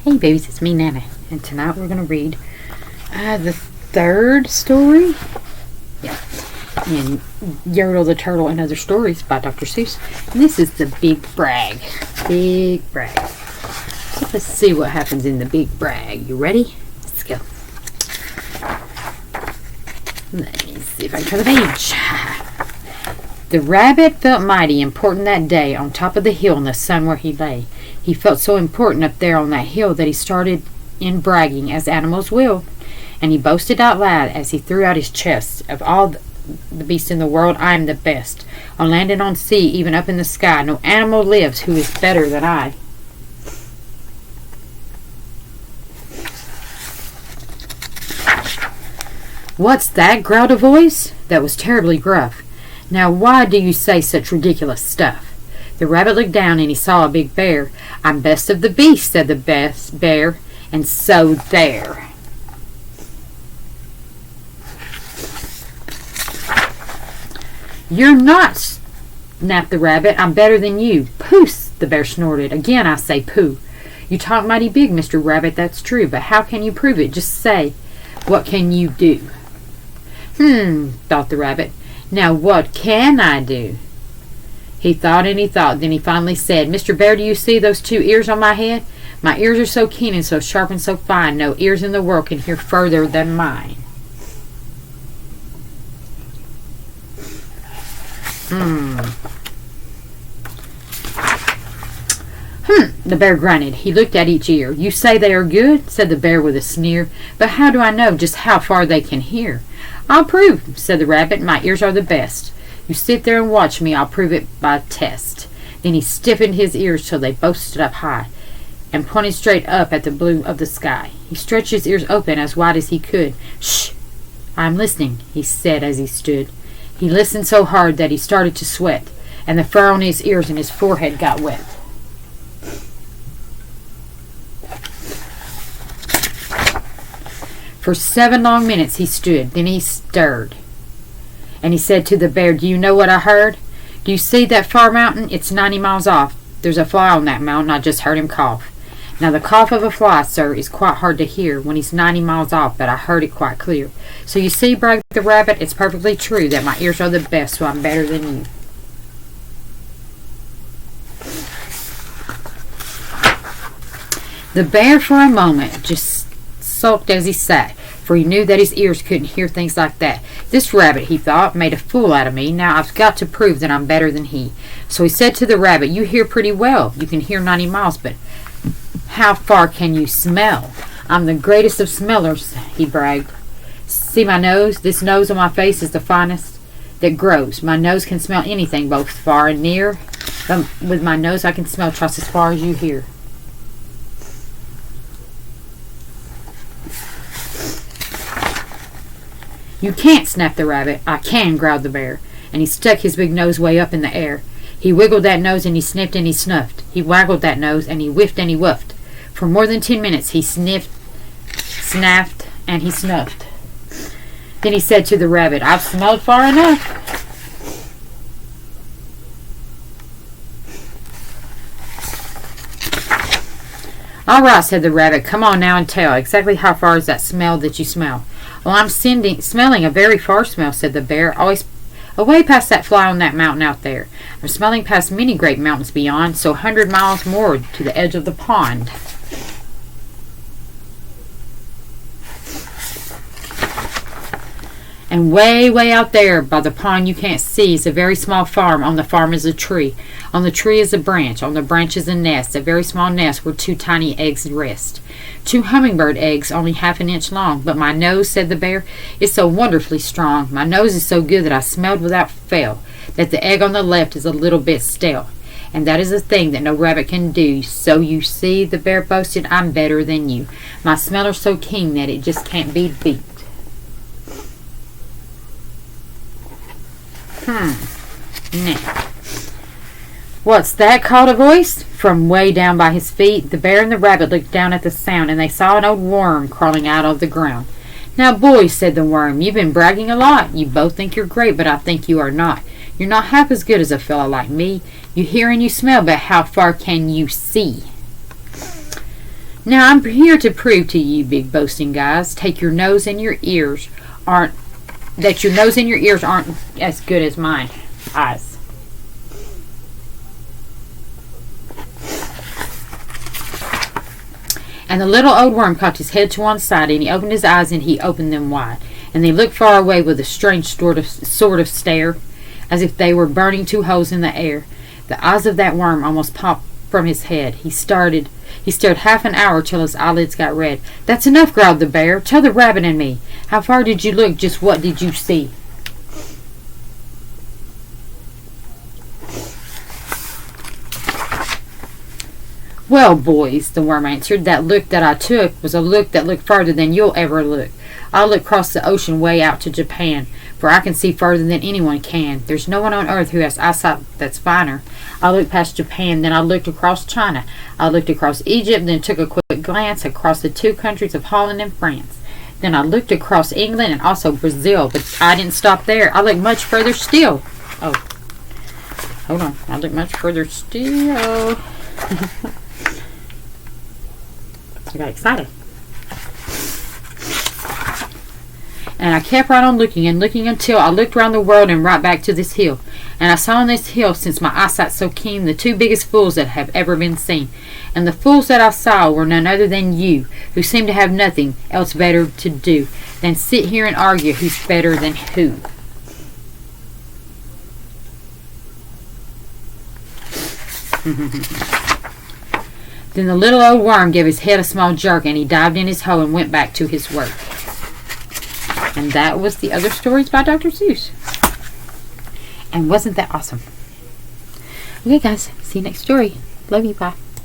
Hey babies, it's me, Nana, and tonight we're going to read the third story. Yeah, in Yertle the Turtle and Other Stories by Dr. Seuss. And this is the Big Brag. Big Brag. So let's see what happens in the Big Brag. You ready? Let's go. Let me see if I can turn the page. The rabbit felt mighty important that day on top of the hill in the sun where he lay. He felt so important up there on that hill that he started in bragging, as animals will. And he boasted out loud as he threw out his chest, "Of all the beasts in the world, I am the best. On land and on sea, even up in the sky, no animal lives who is better than I." "What's that?" growled a voice that was terribly gruff. "Now why do you say such ridiculous stuff?" The rabbit looked down and he saw a big bear. "I'm best of the beasts," said the best bear, "and so there." "You're not," snapped the rabbit. "I'm better than you." "Pooh," the bear snorted. "Again I say pooh. You talk mighty big, Mr. Rabbit, that's true, but how can you prove it? Just say, what can you do?" Thought the rabbit. "Now what can I do?" He thought and he thought. Then he finally said, "Mr. Bear, do you see those two ears on my head? My ears are so keen and so sharp and so fine, no ears in the world can hear further than mine." The bear grunted. He looked at each ear. "You say they are good?" said the bear with a sneer. "But how do I know just how far they can hear?" "I'll prove," said the rabbit. "My ears are the best. You sit there and watch me. I'll prove it by test." Then he stiffened his ears till they both stood up high and pointed straight up at the blue of the sky. He stretched his ears open as wide as he could. "Shh! I'm listening," he said as he stood. He listened so hard that he started to sweat, and the fur on his ears and his forehead got wet. For 7 long minutes he stood. Then he stirred. And he said to the bear, "Do you know what I heard? Do you see that far mountain? It's 90 miles off. There's a fly on that mountain. I just heard him cough." Now the cough of a fly, sir, is quite hard to hear when he's 90 miles off, but I heard it quite clear. So you see, bragged the rabbit, it's perfectly true that my ears are the best, so I'm better than you. The bear for a moment just sulked as he sat, for he knew that his ears couldn't hear things like that. "This rabbit," he thought, "made a fool out of me. Now I've got to prove that I'm better than he." So he said to the rabbit, "You hear pretty well. You can hear 90 miles, but how far can you smell?" "I'm the greatest of smellers," he bragged. "See my nose? This nose on my face is the finest that grows. My nose can smell anything, both far and near. But with my nose I can smell just as far as you hear." "You can't," snapped the rabbit. "I can," growled the bear, and he stuck his big nose way up in the air. He wiggled that nose and he sniffed and he snuffed. He waggled that nose and he whiffed and he wuffed. For more than 10 minutes he sniffed, snaffed, and he snuffed. Then he said to the rabbit, "I've smelled far enough." "All right," said the rabbit. "Come on now and tell. Exactly how far is that smell that you smell?" "Well, I'm smelling a very far smell," said the bear. "Always away past that fly on that mountain out there. I'm smelling past many great mountains beyond, so 100 miles more to the edge of the pond." "And way, way out there by the pond you can't see is a very small farm. On the farm is a tree. On the tree is a branch. On the branch is a nest, a very small nest where 2 tiny eggs rest. 2 hummingbird eggs only half an inch long. But my nose," said the bear, "is so wonderfully strong. My nose is so good that I smelled without fail that the egg on the left is a little bit stale. And that is a thing that no rabbit can do. So you see," the bear boasted, "I'm better than you. My smeller's so keen that it just can't be beat." Now, "What's that?" called a voice from way down by his feet. The bear and the rabbit looked down at the sound, and they saw an old worm crawling out of the ground. "Now, boys," said the worm, "you've been bragging a lot. You both think you're great, but I think you are not. You're not half as good as a fellow like me. You hear and you smell, but how far can you see?" Now I'm here to prove to you, big boasting guys, take your nose and your ears aren't that your nose and your ears aren't as good as mine eyes. And the little old worm cocked his head to one side, and he opened his eyes, and he opened them wide. And they looked far away with a strange sort of stare, as if they were burning two holes in the air. The eyes of that worm almost popped from his head. He stared half an hour till his eyelids got red. "That's enough," growled the bear. "Tell the rabbit and me. How far did you look? Just what did you see?" "Well, boys," the worm answered, "that look that I took was a look that looked farther than you'll ever look. I looked across the ocean way out to Japan, for I can see further than anyone can. There's no one on earth who has eyesight that's finer. I looked past Japan, then I looked across China. I looked across Egypt, then took a quick glance across the two countries of Holland and France. Then I looked across England and also Brazil, but I didn't stop there. I looked much further still." Oh, hold on. I looked much further still. I got excited. "And I kept right on looking and looking until I looked round the world and right back to this hill. And I saw on this hill, since my eyesight's so keen, the two biggest fools that have ever been seen. And the fools that I saw were none other than you, who seem to have nothing else better to do than sit here and argue who's better than who." Then the little old worm gave his head a small jerk, and he dived in his hole and went back to his work. And that was the other stories by Dr. Seuss. And wasn't that awesome? Okay, guys. See you next story. Love you. Bye.